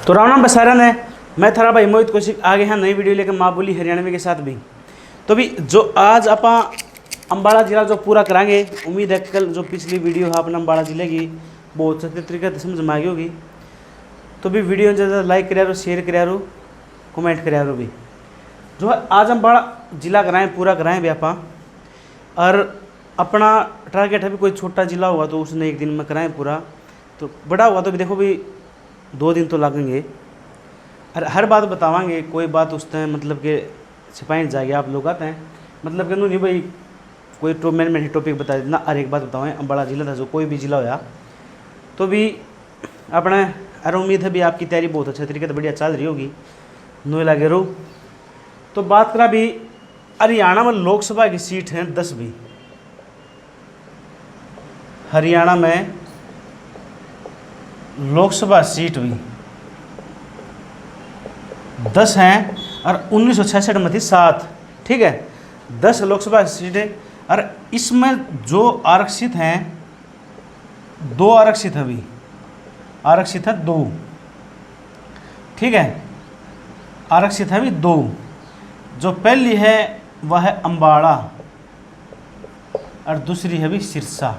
तो राम राम बसारन है। मैं थारा भाई मोहित कौशिक आगे हैं नई वीडियो लेकर माँ बोली हरियाणवी के साथ भी। तो भी जो आज आप अम्बाड़ा जिला जो पूरा कराएंगे, उम्मीद है कल जो पिछली वीडियो है अपने अम्बाड़ा जिले की बहुत अच्छे तरीके से समझ में आ गई होगी। तो भी वीडियो ज़्यादा लाइक करा रो, शेयर करा रो, कमेंट करा रो भी। जो है आज अम्बाड़ा जिला कराएँ, पूरा कराएँ भी आप। और अपना टारगेट है भी कोई छोटा जिला हुआ तो उसने एक दिन में कराएँ पूरा, तो बड़ा हुआ तो भी देखो भी 2 दिन तो लगेंगे। और हर बात बतावांगे, कोई बात उस टाइम मतलब के छिपाई जाएगी, आप लोग आते हैं मतलब कि नहीं भाई कोई मैंने टॉपिक बता देना, हर एक बात बताएं। अम्बाड़ा जिला था जो कोई भी जिला होया तो भी अपने और उम्मीद है भी आपकी तैयारी बहुत अच्छे तरीके से बढ़िया चल रही होगी, नो लगे रो। तो बात करा भी हरियाणा में लोकसभा की सीट हैं 10 भी। हरियाणा में लोकसभा सीट भी 10 हैं और 1966 में थी 7। ठीक है, 10 लोकसभा सीटें। और इसमें जो आरक्षित हैं 2 आरक्षित है, अभी आरक्षित है 2। ठीक है, आरक्षित है अभी 2। जो पहली है वह है अम्बाड़ा और दूसरी है भी सिरसा।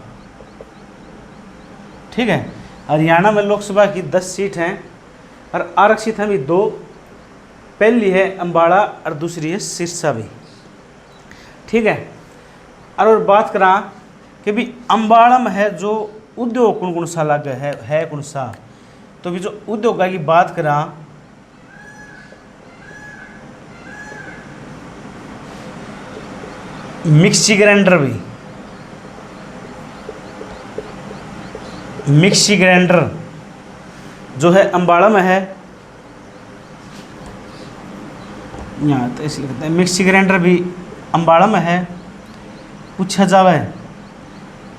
ठीक है, हरियाणा में लोकसभा की 10 सीट हैं और आरक्षित हैं भी 2। पहली है अम्बाड़ा और दूसरी है सिरसा भी। ठीक है, और बात करा कि भी अम्बाड़ा में है जो उद्योग कौन कौन सा लगे है कौन सा। तो भी जो उद्योग की बात करा मिक्सी ग्राइंडर भी, मिक्सी ग्राइंडर जो है अम्बाड़ा में है। यहाँ तो इसलिए कहते हैं मिक्सी ग्राइंडर भी अम्बाड़ा में है। पूछा जावे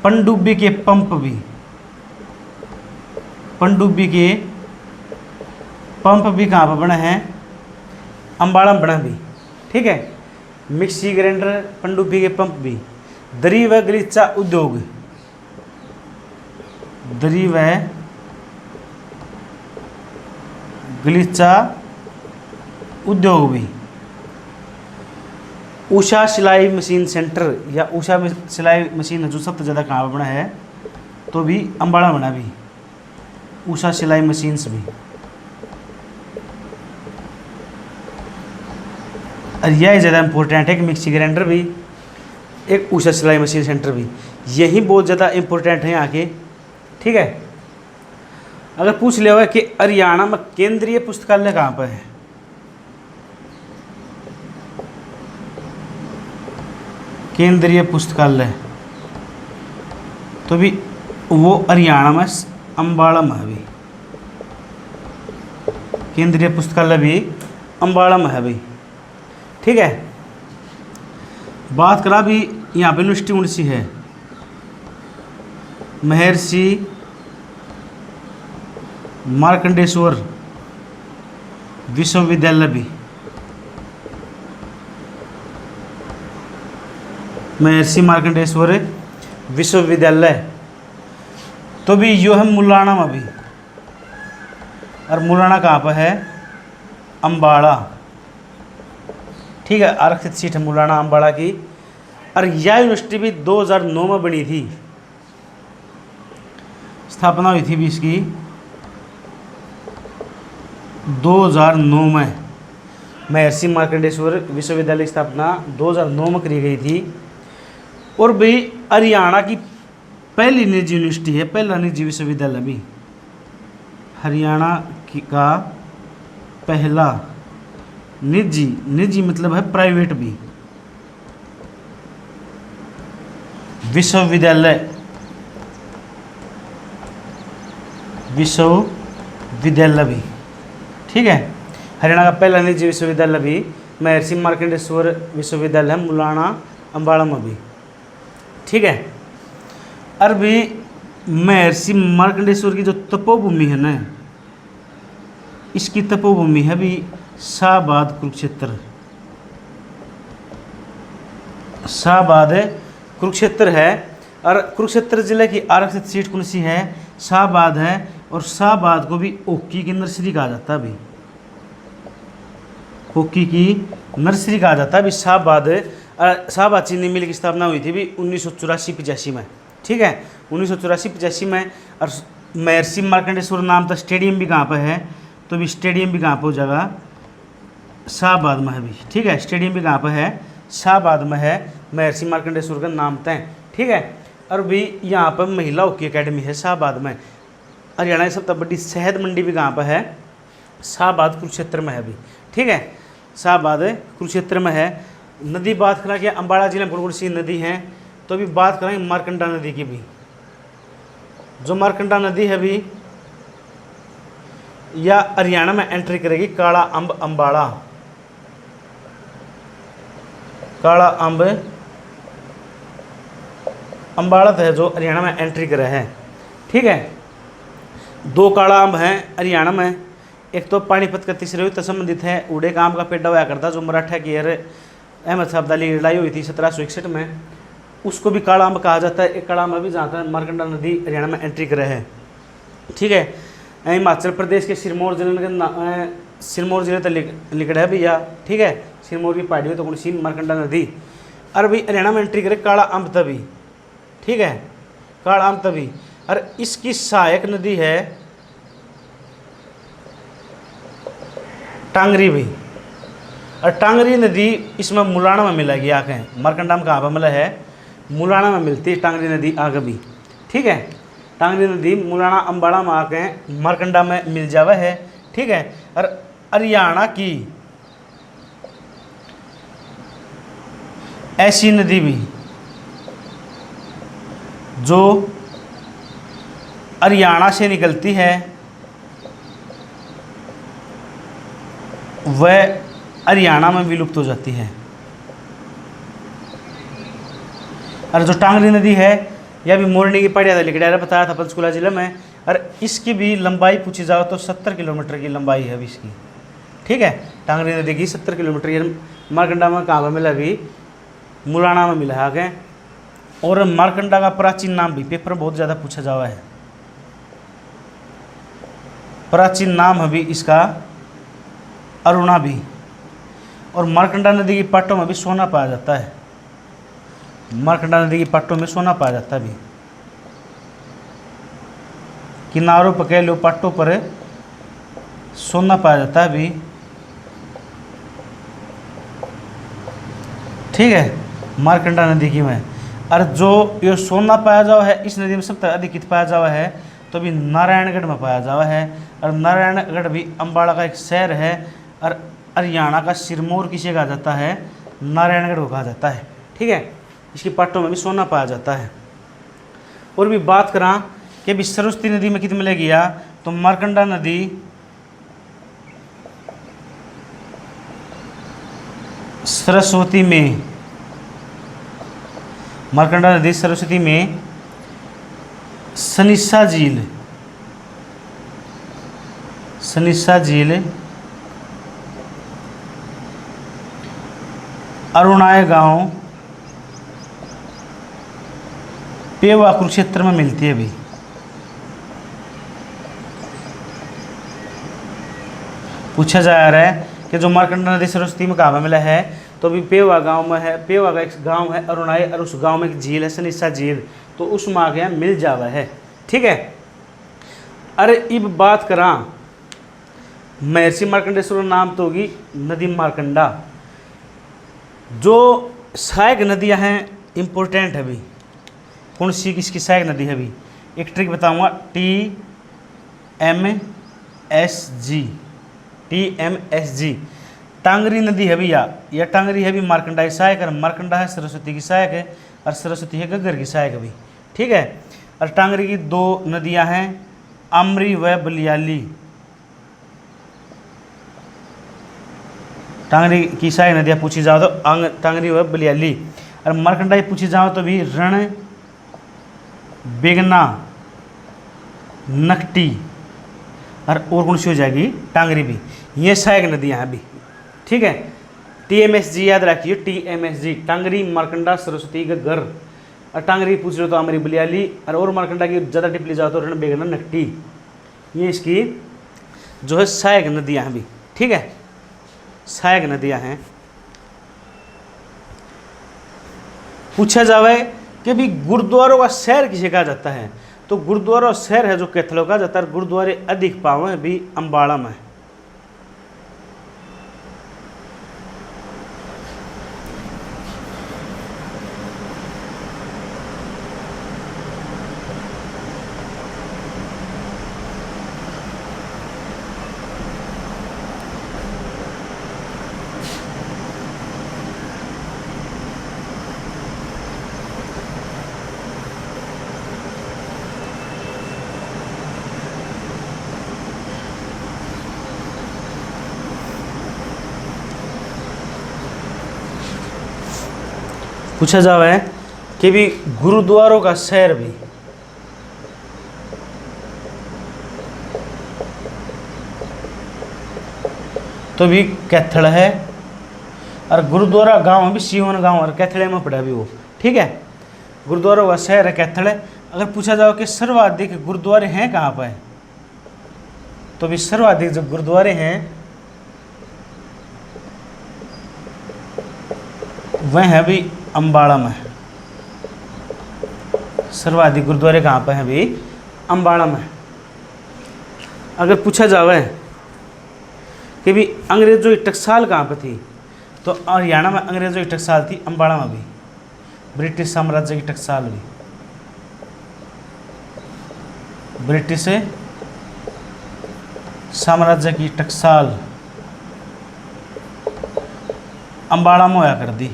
पनडुब्बी के पंप भी, पनडुब्बी के पंप भी कहाँ पर बने हैं? अम्बाड़ा में बने भी। ठीक है, मिक्सी ग्राइंडर, पनडुब्बी के पंप भी। दरी व गलीचा उद्योग, दरी व गलीचा उद्योग भी। उषा सिलाई मशीन सेंटर या उषा सिलाई मशीन जो सबसे ज़्यादा कहाँ पर बना है तो भी अम्बाड़ा बना भी, उषा सिलाई मशीन्स भी। और यह ज़्यादा इम्पोर्टेंट है कि मिक्सी ग्राइंडर भी, एक उषा सिलाई मशीन सेंटर भी, यही बहुत ज़्यादा इम्पोर्टेंट है यहाँ के। ठीक है, अगर पूछ लिया हुआ कि हरियाणा में केंद्रीय पुस्तकालय कहाँ पर है, केंद्रीय पुस्तकालय तो भी वो हरियाणा में अम्बाड़ा में है भी। केंद्रीय पुस्तकालय भी अम्बाड़ा में है भी। ठीक है, बात करा भी यहाँ पे यूनिवर्सिटी कौन सी है? महर्षि मार्कंडेश्वर विश्वविद्यालय भी, महर्षि मार्कंडेश्वर विश्वविद्यालय तो भी यो है मुलाना में भी। और मुलाना कहाँ पर है? अम्बाड़ा। ठीक है, आरक्षित सीट है मुलाना अम्बाड़ा की। और यह यूनिवर्सिटी भी 2009 में बनी थी, स्थापना हुई थी भी इसकी 2009 में। महर्षि मार्कंडेश्वर विश्वविद्यालय की स्थापना 2009 में करी गई थी। और भी हरियाणा की पहली निजी यूनिवर्सिटी है, पहला निजी विश्वविद्यालय भी हरियाणा का पहला निजी, निजी मतलब है प्राइवेट भी, विश्वविद्यालय, विश्वविद्यालय भी। ठीक है, हरियाणा का पहला निजी विश्वविद्यालय भी महर्षि मार्कंडेश्वर विश्वविद्यालय मुलाना अम्बाड़ा में भी। ठीक है, और भी महर्षि मार्कंडेश्वर की जो तपोभूमि है ना, इसकी तपोभूमि है भी शाहबाद कुरुक्षेत्र, शाहबाद कुरुक्षेत्र है। और कुरुक्षेत्र जिले की आरक्षित सीट कौन सी है? शाहबाद है। और शाहबाद को भी ओक्की की नर्सरी कहा जाता है अभी, ओक्की की नर्सरी कहा जाता है अभी। शाहबाद चीनी मिल की स्थापना हुई थी भी 1984-85 में, ठीक है, 1984-85 में। और महर्षि मार्कंडेश्वर नाम था। स्टेडियम भी कहाँ पर है, तो भी स्टेडियम भी कहाँ पर हो जाएगा, शाहबाद में है भी, ठीक है। स्टेडियम भी कहाँ पर है, शाहबाद में है, महर्षि मार्कंडेश्वर का नाम तय, ठीक है। और भी यहाँ पर महिला हॉकी अकेडमी है शाहबाद में। हरियाणा की सबसे बड़ी शहद मंडी भी कहाँ पर है, शाहबाद कुरुक्षेत्र में है भी, ठीक है, शाहबाद कुरुक्षेत्र में है। नदी बात करें कि अम्बाड़ा जिले में कौन सी नदी है, तो अभी बात करेंगे मारकंडा नदी की भी। जो मारकंडा नदी है भी या हरियाणा में एंट्री करेगी काला अंब अम्बाड़ा, काला अंब अम्बाड़ा है जो हरियाणा में एंट्री करे है, ठीक है। दो काला अंब हैं हरियाणा में, एक तो पानीपत का तीसरे युद्ध से संबंधित है, उड़े काम का पेड़ा हुआ करता जो मराठा की अहमद साहब की लड़ाई हुई थी 1761 में, उसको भी काला अंब कहा जाता है। एक काला अंब भी जहाँ तक मारकंडा नदी हरियाणा में एंट्री करे है, ठीक है। हिमाचल प्रदेश के सिरमौर जिले तक लिखड़ है भैया, ठीक है, सिरमौर की पहाड़ी तो कौन सी मारकंडा नदी। और भी हरियाणा में एंट्री करे काला अंब तभी, ठीक है, काला अंब तभी। और इसकी सहायक नदी है टांगरी भी, और टांगरी नदी इसमें मुलाना में मिलेगी आके। मारकंडा में कहाँ पर मिला है, मुलाना में मिलती है टांगरी नदी आगे भी, ठीक है। टांगरी नदी मुलाना अम्बाड़ा में आके मारकंडा में मिल जावा है, ठीक है। और हरियाणा की ऐसी नदी भी जो हरियाणा से निकलती है वह हरियाणा में विलुप्त हो जाती है। और जो टांगरी नदी है यह भी मोरनी की पहाड़ियाँ था लिखड़ा बताया था पंचकुला जिले में। और इसकी भी लंबाई पूछी जाओ तो 70 किलोमीटर की लंबाई है अभी इसकी, ठीक है। टांगरी नदी की 70 किलोमीटर। मारकंडा में कहाँ पर मिला भी, मुलाना में मिला है आगे। और मारकंडा का प्राचीन नाम भी पेपर बहुत ज़्यादा पूछा जावा है, प्राचीन नाम है भी इसका अरुणा भी। और मारकंडा नदी की पट्टों में भी सोना पाया जाता है, मारकंडा नदी की पट्टों में सोना पाया जाता है भी। किनारों पर कह लो पट्टों पर सोना पाया जाता है भी, ठीक है, मारकंडा नदी की में। और जो ये सोना पाया जावा है इस नदी में सबसे अधिक पाया जावा है तो अभी नारायणगढ़ में पाया जावा है। और नारायणगढ़ भी अम्बाड़ा का एक शहर है। और हरियाणा का सिरमौर किसे कहा जाता है, नारायणगढ़ को कहा जाता है, ठीक है। इसकी पट्टों में भी सोना पाया जाता है। और भी बात करा कि अभी सरस्वती नदी में कितने मिलेगी या, तो मारकंडा नदी सरस्वती में, मारकंडा नदी सरस्वती में सनिसा झील, सनिसा झील, अरुणाय गांव, पेवा कुरुक्षेत्र में मिलती है अभी। पूछा जा रहा है कि जो मारकंडा नदी सरस्वती में कहाँ में मिला है, तो अभी पेवा गांव में है। पेवा का एक गांव है अरुणाई, और उस गांव में एक झील है सनिसा झील, तो उसमें आ गया मिल जावा है, ठीक है। अरे अब बात करा महर्षि मार्कंडेश्वर नाम तो होगी नदी मारकंडा। जो सहायक नदियां हैं इम्पोर्टेंट है अभी, कौन सी किसकी सहायक नदी है अभी, एक ट्रिक बताऊंगा, TMSG। टांगरी नदी है भैया, यह टांगरी है भी मारकंडा की सहायक, और मारकंडा है सरस्वती की सहायक है, और सरस्वती है गग्गर की सहायक भी, ठीक है। और टांगरी की दो नदियां हैं आमरी व बलियाली। टांगरी की सहायक नदियाँ पूछी जाओ तो टांगरी व बलियाली। और मारकंडा की पूछी जाओ तो भी रण, बेगना, नकटी, और कौन सी हो जाएगी, टांगरी भी। ये सहायक नदियाँ हैं अभी, ठीक है। TMSG याद रखिए, TMSG टांगरी, मारकंडा, सरस्वती, गग्गर। और टांगरी पूछ रहे हो तो आमरी बलियाली, और मारकंडा की ज़्यादा टिप ली जाओ तो रण, बेगना, नकटी, ये इसकी जो है सहायक नदियाँ हैं भी, ठीक है, सहायक नदियाँ हैं। पूछा जावे कि भी गुरुद्वारों का शहर किसे कहा जाता है, तो गुरुद्वारा शहर है जो कैथलों का जाता है, गुरुद्वारे अधिक पावे भी अम्बाड़ा में। पूछा जावे कि भी गुरुद्वारों का शहर भी, तो भी कैथल है, और गुरुद्वारा गांव भी सीवन गांव और कैथले में पड़ा भी वो, ठीक है। गुरुद्वारों का शहर है कैथल है। अगर पूछा जाओ कि सर्वाधिक गुरुद्वारे हैं कहाँ पर, तो भी सर्वाधिक जो गुरुद्वारे हैं वह है भी अम्बाड़ा में। सर्वाधिक गुरुद्वारे कहाँ पर हैं भी अम्बाड़ा में। अगर पूछा जावे कि भी अंग्रेजों की टकसाल कहाँ पर थी, तो हरियाणा में अंग्रेजों की टकसाल थी अम्बाड़ा में भी, ब्रिटिश साम्राज्य की टकसाल भी, ब्रिटिश साम्राज्य की टकसाल अम्बाड़ा में होया कर दी।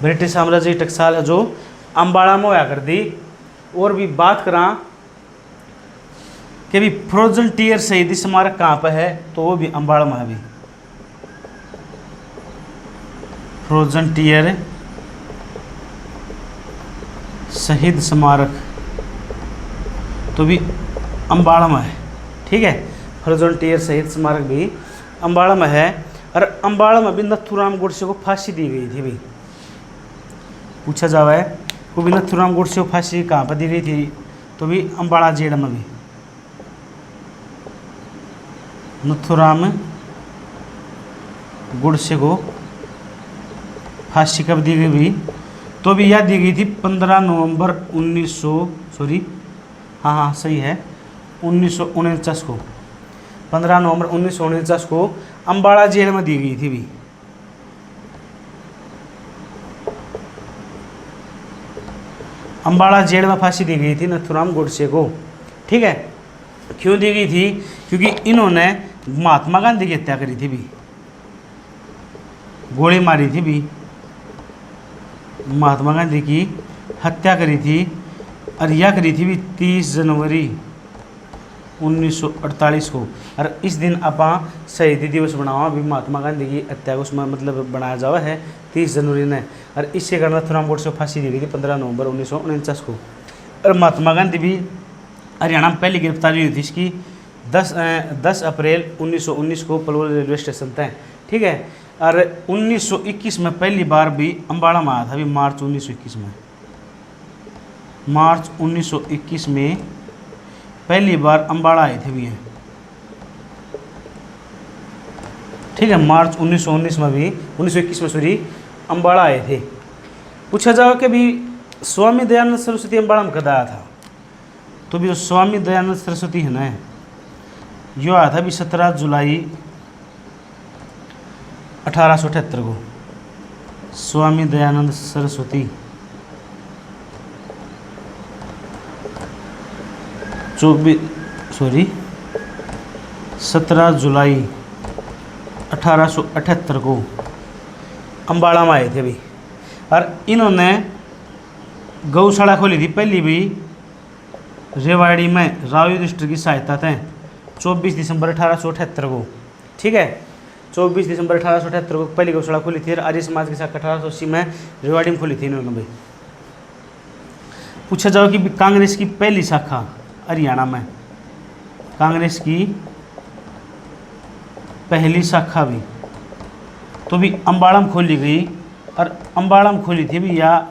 ब्रिटिश साम्राज्य की टकसाल है जो अम्बाड़ा में होया कर दी। और भी बात करा कि भी फ्रोजन टीयर शहीदी स्मारक कहाँ पर है, तो वो भी अम्बाड़ा में है भी। फ्रोजन टीयर शहीद स्मारक तो भी अम्बाड़ा में है, ठीक है। फ्रोजन टीयर शहीद स्मारक भी अम्बाड़ा में है। और अम्बाड़ा में भी नथुराम गोडसे को फांसी दी गई थी भी। पूछा जावा है को भी नथुराम गोडसे को फांसी कहाँ पर दी गई थी, तो भी अम्बाड़ा जेल में भी नथुराम गोडसे को फांसी कब दी गई भी, तो भी यह दी गई थी 15 नवंबर 1949 को। 15 नवंबर 1949 को अम्बाड़ा जेल में दी गई थी भी। अम्बाड़ा जेल में फांसी दी गई थी नथुराम गोडसे को, ठीक है। क्यों दी गई थी, क्योंकि इन्होंने महात्मा गांधी की हत्या करी थी भी, गोली मारी थी भी, महात्मा गांधी की हत्या करी थी। और यह करी थी भी 30 जनवरी 1948 को। और इस दिन अपा शहीदी दिवस बनावा भी महात्मा गांधी की हत्या को उसमें मतलब बनाया जावा है 30 जनवरी ने। और इससे कारण नथुराम गोडसे को फांसी दी गई थी 15 नवंबर 1949 को। और महात्मा गांधी भी हरियाणा में पहली गिरफ्तारी हुई थी इसकी 10 अप्रैल 1919 को पलवल रेलवे स्टेशन तय, ठीक है। और 1921 में पहली बार भी अम्बाड़ा में आया था, अभी मार्च 1921 में पहली बार अम्बाड़ा आए थे भी हैं, ठीक है। मार्च 1919 में भी 1921 में सॉरी अम्बाड़ा आए थे। पूछा जाओ कि भी स्वामी दयानंद सरस्वती अम्बाड़ा में कद आया था, तो भी जो स्वामी दयानंद सरस्वती है ना, यो आया था भी 17 जुलाई 1878 को। स्वामी दयानंद सरस्वती 17 जुलाई 1878 को अम्बाड़ा में आए थे भी। और इन्होंने गौशाला खोली थी पहली भी रेवाड़ी में राव युधिष्ठिर की सहायता से 24 दिसंबर 1878 को, ठीक है। 24 दिसंबर 1878 को पहली गौशाला खोली थी। और आर्य समाज की शाखा 1880 में रेवाड़ी में खोली थी इन्होंने भी। पूछा जाओ कि कांग्रेस की पहली शाखा हरियाणा में, कांग्रेस की पहली शाखा भी तो भी अम्बाड़ा में खोली गई। और अम्बाड़ा में खोली थी भी या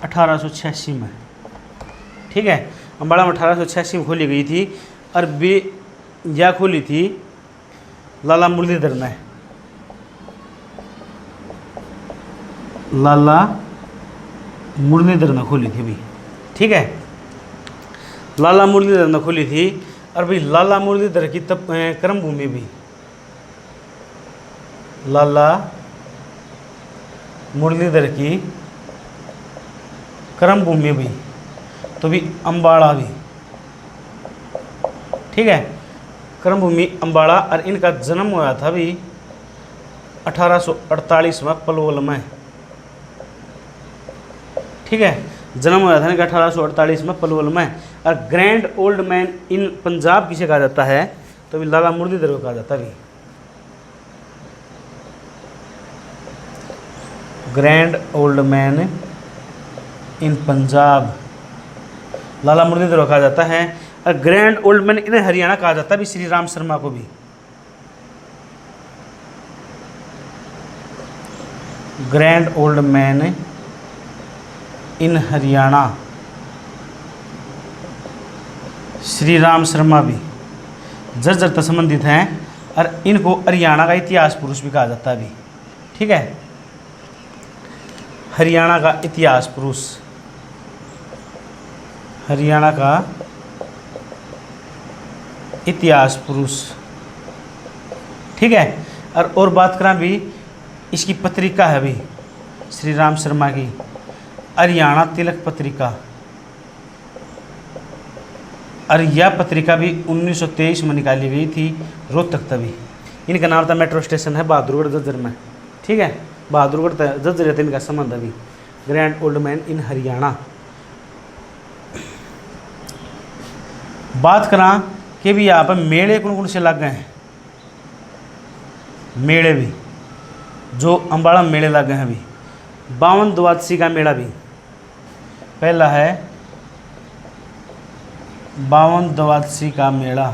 1886 में, ठीक है। अम्बाड़ा में 1886 में खोली गई थी। और बे या खोली थी लाला मुरलीधर ने। लाला मुरलीधर ने खोली थी भाई, ठीक है, लाला मुरलीधर ने खोली थी। और भाई लाला मुरलीधर की तब कर्म भूमि भी, लाला मुरलीधर की कर्म भूमि भी तो भी अम्बाड़ा भी, ठीक है, कर्म भूमि अम्बाड़ा। और इनका जन्म हुआ था भी 1848 में पलवल में, ठीक है, जन्म हुआ था इनका 1848 में पलवल में। और grand old man in Punjab किसे कहा जाता है, तो भी लाला मुरलीधर को कहा जाता है। Grand old man in Punjab Lala Muralidhar को कहा जाता है। और grand old man in Haryana कहा जाता है भी श्री राम शर्मा को भी। Grand old man in Haryana Shri Ram Sharma भी जर्जर तक संबंधित हैं। और इनको हरियाणा का इतिहास पुरुष भी कहा जाता है भी, ठीक है, हरियाणा का इतिहास पुरुष, हरियाणा का इतिहास पुरुष, ठीक है। और बात करें भी इसकी पत्रिका है भी श्री राम शर्मा की हरियाणा तिलक पत्रिका। और यह पत्रिका भी 1923 में निकाली गई थी रोहतक तभी। इनका नाम था, मेट्रो स्टेशन है बहादुरगढ़ जज्जर में, ठीक है, बहादुरगढ़ जज्जर रहते इनका संबंध अभी। Grand old man in Haryana. बात करा कि भी यहाँ पर मेले कौन कौन से लग गए हैं, मेले भी जो अम्बाड़ा मेले लग गए हैं अभी। 52 द्वादशी का मेला भी पहला है, 52 द्वादशी का मेला।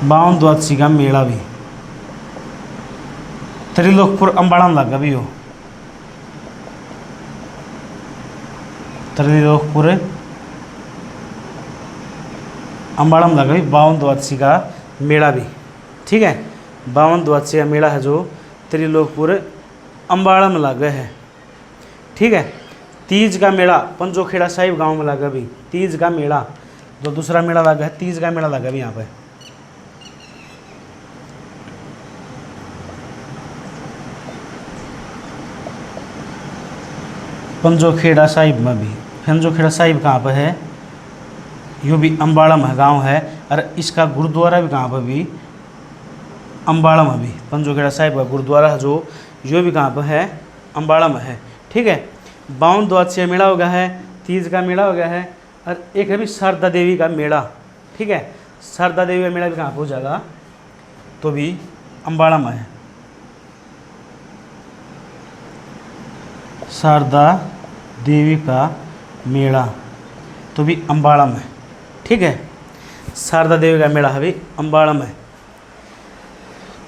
बावन द्वादशी का मेला भी त्रिलोकपुर अम्बाड़ा में लगा भी हो। त्रिलोकपुर अम्बाड़ा में लगा भी 52 द्वादशी का मेला भी, ठीक है। 52 द्वादशी का मेला है जो त्रिलोकपुर अम्बाड़ा में लगा है, ठीक है। तीज का मेला पंजोखेड़ा साहिब गांव में लगा भी। तीज का मेला जो दूसरा मेला लगा है, तीज का मेला लगा भी यहाँ पे। पंजोखेड़ा साहिब में भी। पंजोखेड़ा साहिब कहाँ पर है, यो भी अम्बाड़ा में गाँव है। और इसका गुरुद्वारा भी कहाँ पर भी, अम्बाड़ा में भी। पंजोखेड़ा साहिब का गुरुद्वारा जो यो भी कहाँ पर है, अम्बाड़ा में है, ठीक है। 52 द्वादशी मेला हो गया है, तीज का मेला हो गया है। और एक है भी शारदा देवी का मेला, ठीक है। शारदा देवी का मेला भी कहाँ पर हो जाएगा, तो भी अम्बाड़ा में है। शारदा देवी का मेला तो भी अम्बाड़ा में, ठीक है। शारदा देवी का मेला है भी अम्बाड़ा में।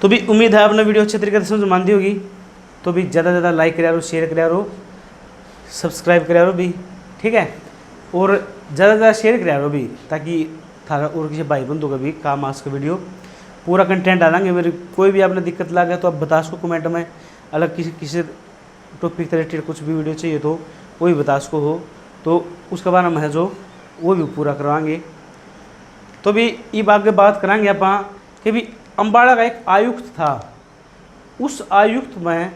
तो भी उम्मीद है आपने वीडियो अच्छे तरीके से समझ मान दी होगी। तो भी ज़्यादा से ज़्यादा लाइक करा रो, शेयर करा रो, सब्सक्राइब करा रो भी, ठीक है। और ज़्यादा से ज़्यादा शेयर करा रो भी, ताकि थारा और किसी भाई बंधु का भी काम आ सके। वीडियो पूरा कंटेंट डालेंगे। मेरी कोई भी आपने दिक्कत लगा तो आप बता सको कमेंट में। अलग किसी टॉपिक से रिलेटेड कुछ भी वीडियो चाहिए तो वो भी बता सको हो, तो उसके बारे में है जो वो भी पूरा करवाएंगे। तो भी ये आगे बात कराएंगे आप कि भी अम्बाड़ा का एक आयुक्त था, उस आयुक्त में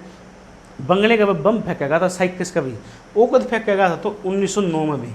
बंगले का बम फेंका गया था, साइकिस का भी। वो कद फेंका गया था, तो 1909 में भी।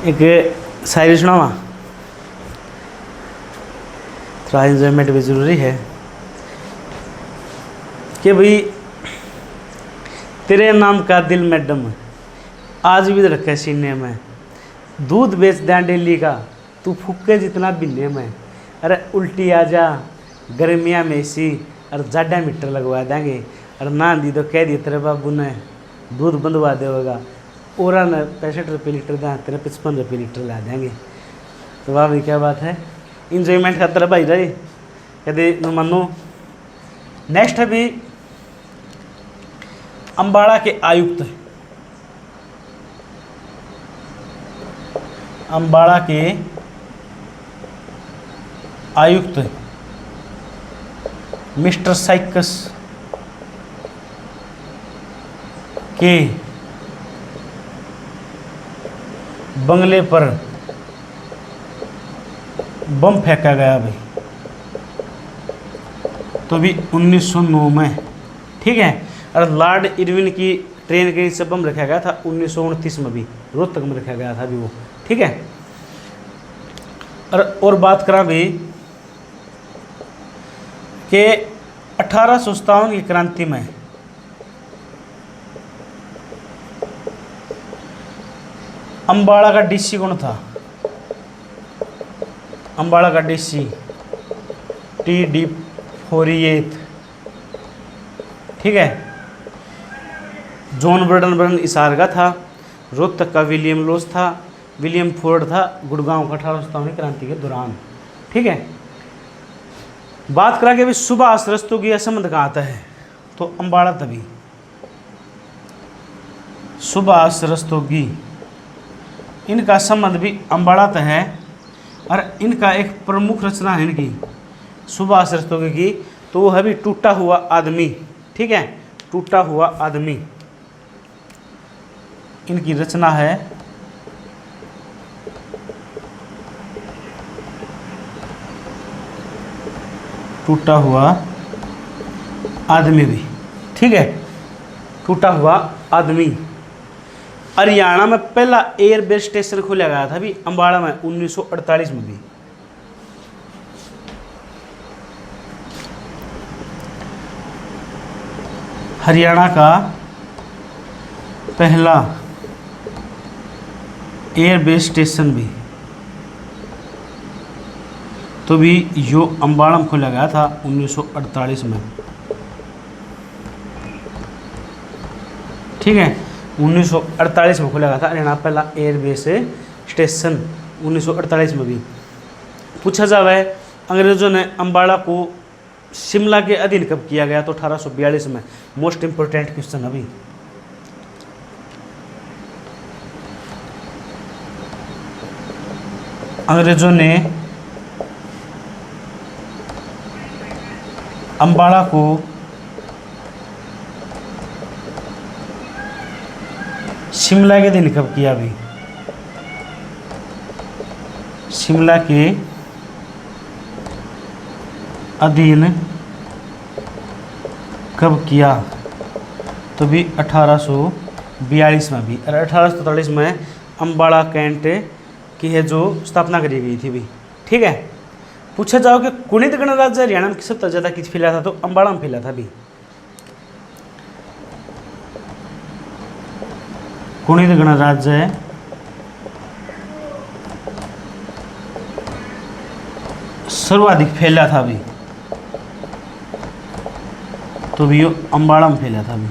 एक शायरी सुनावा, थोड़ा इन्जॉयमेंट भी ज़रूरी है कि भाई तेरे नाम का दिल मैडम आज भी रखे सीने में, दूध बेच दें डेली का तू फूके जितना बिन्ने में। अरे उल्टी आ जा गर्मिया में सी, और जाडा मीटर लगवा देंगे, और ना दी तो कह दिए तेरे बाबू ने दूध बंधवा देगा, और न 65 रुपये लीटर दें तेरे 55 रुपये लीटर ला देंगे। तो वाह भाई क्या बात है, इंजॉयमेंट खातर भाई रहे कदे न मानो। नेक्स्ट है भी अम्बाड़ा के आयुक्त, अम्बाड़ा के आयुक्त मिस्टर साइकस के बंगले पर बम फेंका गया भाई, तो भी 1909 में, ठीक है। और लॉर्ड इरविन की ट्रेन के नीचे बम रखा गया था 1929 में भी, रोहतक में रखा गया था भी वो, ठीक है। और बात करा भी कि 1857 की क्रांति में अम्बाड़ा का डीसी कौन था? अम्बाड़ा का डीसी टी.डी. फोरियत, ठीक है। जॉन बर्डन इसार का था, रोहतक का विलियम लोस था, विलियम फोर्ड था गुड़गांव का 1857 क्रांति के दौरान, ठीक है। बात करा कि अभी सुभाष रस्तोगी का संबंध कहाँ आता है, तो अम्बाड़ा तभी सुभाष रस्तोगी इनका संबंध भी अम्बाड़ा तक है। और इनका एक प्रमुख रचना है इनकी सुभाष रस्तोगी की, तो वो है भी टूटा हुआ आदमी, ठीक है। टूटा हुआ आदमी इनकी रचना है। टूटा हुआ आदमी भी, ठीक है। टूटा हुआ आदमी हरियाणा में पहला एयरबेस स्टेशन खोला गया था भी अम्बाड़ा में 1948 में भी। हरियाणा का पहला एयरबेस स्टेशन भी, तो भी यो अम्बाड़ा में खोला गया था 1948 में, ठीक है। 1948 में खोला गया था हरियाणा पहला एयरबेस स्टेशन 1948 में भी। पूछा जावे अंग्रेज़ों ने अम्बाड़ा को शिमला के अधीन कब किया गया, तो 1842 में। मोस्ट इम्पोर्टेंट क्वेश्चन अभी। अंग्रेज़ों ने अम्बाड़ा को शिमला के दिन कब किया भी? शिमला के अधीन कब किया, तो भी 1842 में भी। और 1843 में अम्बाड़ा कैंट की है जो स्थापना करी गई थी भी, ठीक है। पूछा जाओ कि कुणित गणराज्य हरियाणा में सबसे ज़्यादा किस फैला था, तो अम्बाड़ा में फैला था भी। कुणित गणराज्य सर्वाधिक फैला था भी, तो भी यो अम्बाड़ा में फैला था भी,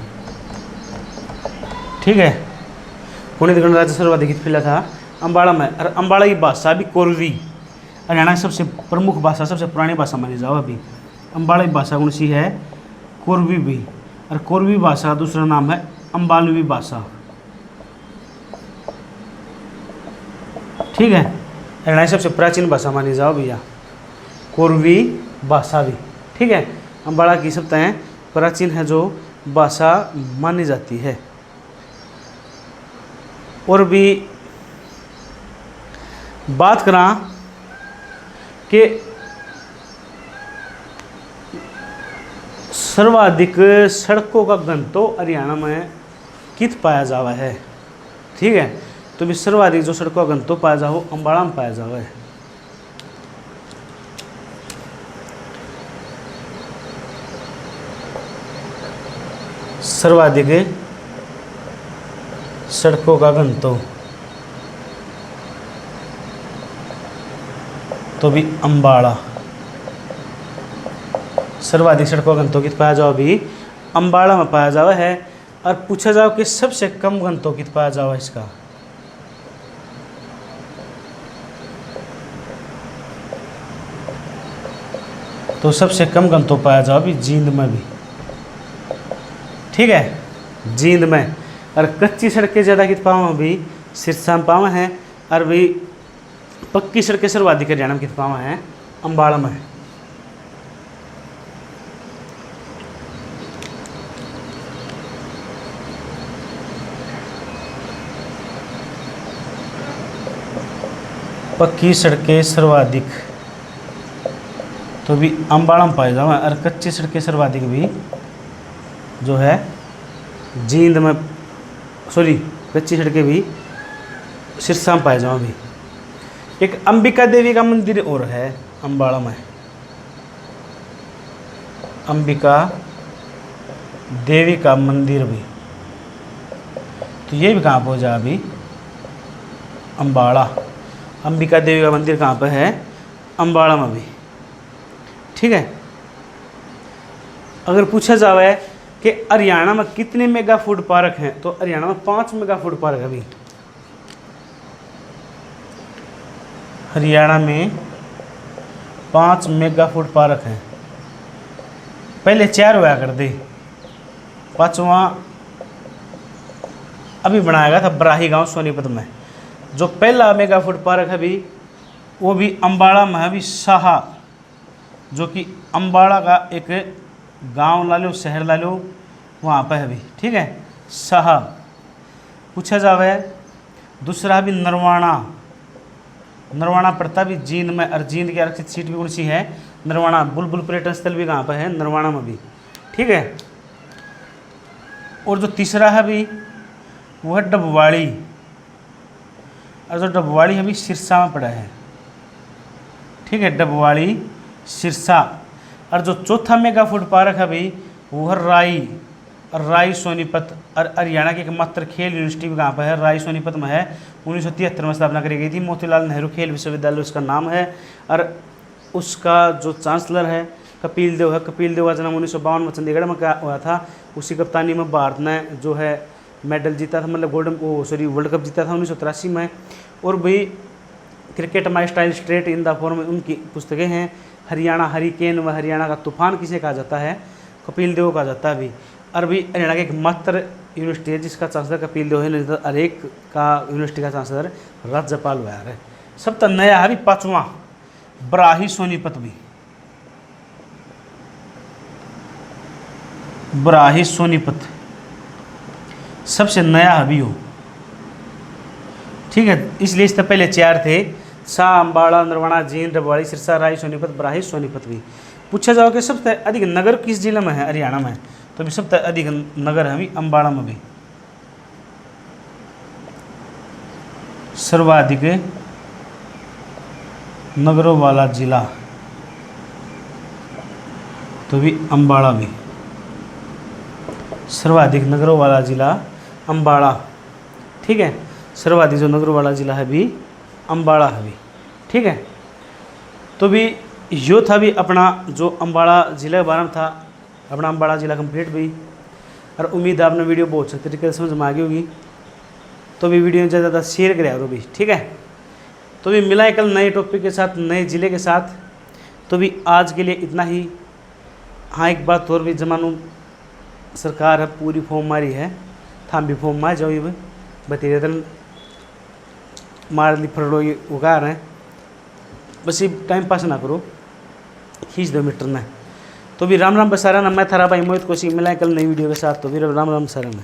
ठीक है। कुणित गणराज्य सर्वाधिक फैला था अम्बाड़ा में। और अम्बाड़ा की भाषा भी कोरवी, हरियाणा की सबसे प्रमुख भाषा, सबसे पुरानी भाषा मानी जाओ अभी। अम्बाड़ा की भाषा कौन सी है? कोरवी भी। और कोरवी भाषा का दूसरा नाम है अम्बालवी भाषा, ठीक है। हरियाणा की सबसे प्राचीन भाषा मानी जाओ भैया कोरवी भाषा भी, ठीक है। अम्बाड़ा की सबसे प्राचीन है जो भाषा मानी जाती है। और भी बात करा कि सर्वाधिक सड़कों का घन तो हरियाणा में कित पाया जावा है, ठीक है। तो भी सर्वाधिक जो सड़कों का घन तो पाया जाओ अम्बाड़ा में पाया जावा है। सर्वाधिक सड़कों का घनत्व तो भी अम्बाड़ा। सर्वाधिक सड़कों का घनत्व कित पाया जाओ भी अम्बाड़ा में पाया जावा है। और पूछा जाओ कि सबसे कम घनत्व कित पाया जावा इसका, तो सबसे कम घनत्व पाया जाओ भी जींद में भी। ठीक है, जींद में। और कच्ची सड़कें ज़्यादा कित पावा भी सिरसा में पावा है। और भी पक्की सड़कें सर्वाधिक हरियाणा में कित पावा है अम्बाड़ा में। पक्की सड़कें सर्वाधिक तो भी अम्बाड़ा में पाए जाओ। और कच्ची सड़कें सर्वाधिक भी जो है जींद में, सॉरी कच्ची सड़कें भी सिरसा में पाए जाओ भी। एक अंबिका देवी का मंदिर और है अम्बाड़ा में, अंबिका देवी का मंदिर भी, तो ये भी कहाँ पर हो जा अभी अम्बाड़ा। अंबिका देवी का मंदिर कहाँ पर है अम्बाड़ा में भी। ठीक है, अगर पूछा जाए कि हरियाणा में कितने मेगा फूड पार्क हैं, तो हरियाणा में 5 मेगा फूड पार्क अभी। हरियाणा में 5 मेगा फूड पार्क हैं। पहले 4 हुआ कर दे, 5वां अभी बनाया गया था बराही गांव सोनीपत में। जो पहला मेगा फूड पार्क है अभी वो भी अम्बाड़ा में है भी, साहा, जो कि अम्बाड़ा का एक गांव ला लो, शहर ला लो, वहाँ पर है भी। ठीक है, साहा। पूछा जावे दूसरा भी नरवाणा, नरवाणा पड़ता भी जींद में। और जींद की आरक्षित सीट भी कौन सी है नरवाणा। बुलबुल पर्यटन स्थल भी कहाँ पर है नरवाणा में भी। ठीक है, और जो तीसरा है भी वो है डबवाड़ी। और जो डबवाड़ी है भी सिरसा में पड़ा है। ठीक है, डबवाड़ी सिरसा। और जो चौथा मेगा फूड पार्क है भाई वो है राई, और राई सोनीपत। और हरियाणा की एकमात्र खेल यूनिवर्सिटी भी कहाँ पर है राई सोनीपत में है। 1973 में स्थापना करी गई थी। मोतीलाल नेहरू खेल विश्वविद्यालय उसका नाम है। और उसका जो चांसलर है कपिल देव है। कपिल देव का जन्म 1952 में चंडीगढ़ में हुआ था। उसी कप्तानी में भारत ने जो है मेडल जीता था, मतलब वर्ल्ड कप जीता था 1983 में। और भाई cricket my style straight in the form उनकी पुस्तकें हैं। हरियाणा हरिकेन व हरियाणा का तूफान किसे कहा जाता है कपिल देव कहा जाता है अभी। और भी हरियाणा की एकमात्र यूनिवर्सिटी है जिसका चांसलर कपिल देव है, नहीं तो हर एक का यूनिवर्सिटी का चांसलर राज्यपाल हुआ है। सब तो नया है भी 5वां बराही सोनीपत भी, बराही सोनीपत सबसे नया अभी हो। ठीक है, इसलिए इससे पहले 4 थे, शाह, अम्बाड़ा, नरवाणा, जींद, डबवाड़ी, सिरसा, राई सोनीपत, बराही सोनीपत भी। पूछा जाओ कि सबसे अधिक नगर किस जिले में है हरियाणा में, तो भी सबसे अधिक नगर है अभी अम्बाड़ा में भी। सर्वाधिक नगरों वाला जिला तो भी अम्बाड़ा भी, सर्वाधिक नगरों वाला जिला अम्बाड़ा। ठीक है, सर्वाधिक जो नगरों वाला जिला है भी अम्बाड़ा है भी। ठीक है, तो भी यो था भी अपना जो अम्बाड़ा ज़िले के बारे में था, अपना अम्बाड़ा ज़िला कंप्लीट भी। और उम्मीद है आपने वीडियो बहुत अच्छे तरीके से समझ में आ गई होगी। तो भी वीडियो ज़्यादा ज़्यादा शेयर करें और भी। ठीक है, तो भी मिला है कल नए टॉपिक के साथ, नए ज़िले के साथ। तो भी आज के लिए इतना ही। हाँ, एक बात और भी, जमानू सरकार है पूरी फॉर्म मारी है, थाम भी फॉर्म मार जाओ। ये बतेरे दिन मार ली फरड़ो ये उगा रहे हैं, बस ये टाइम पास ना करो, खींच दो मीटर में। तो भी राम राम बसारा ना, मैं थारा भाई मोहित कोशी। मिला है कल नई वीडियो के साथ। तो भी राम राम बसारा ना।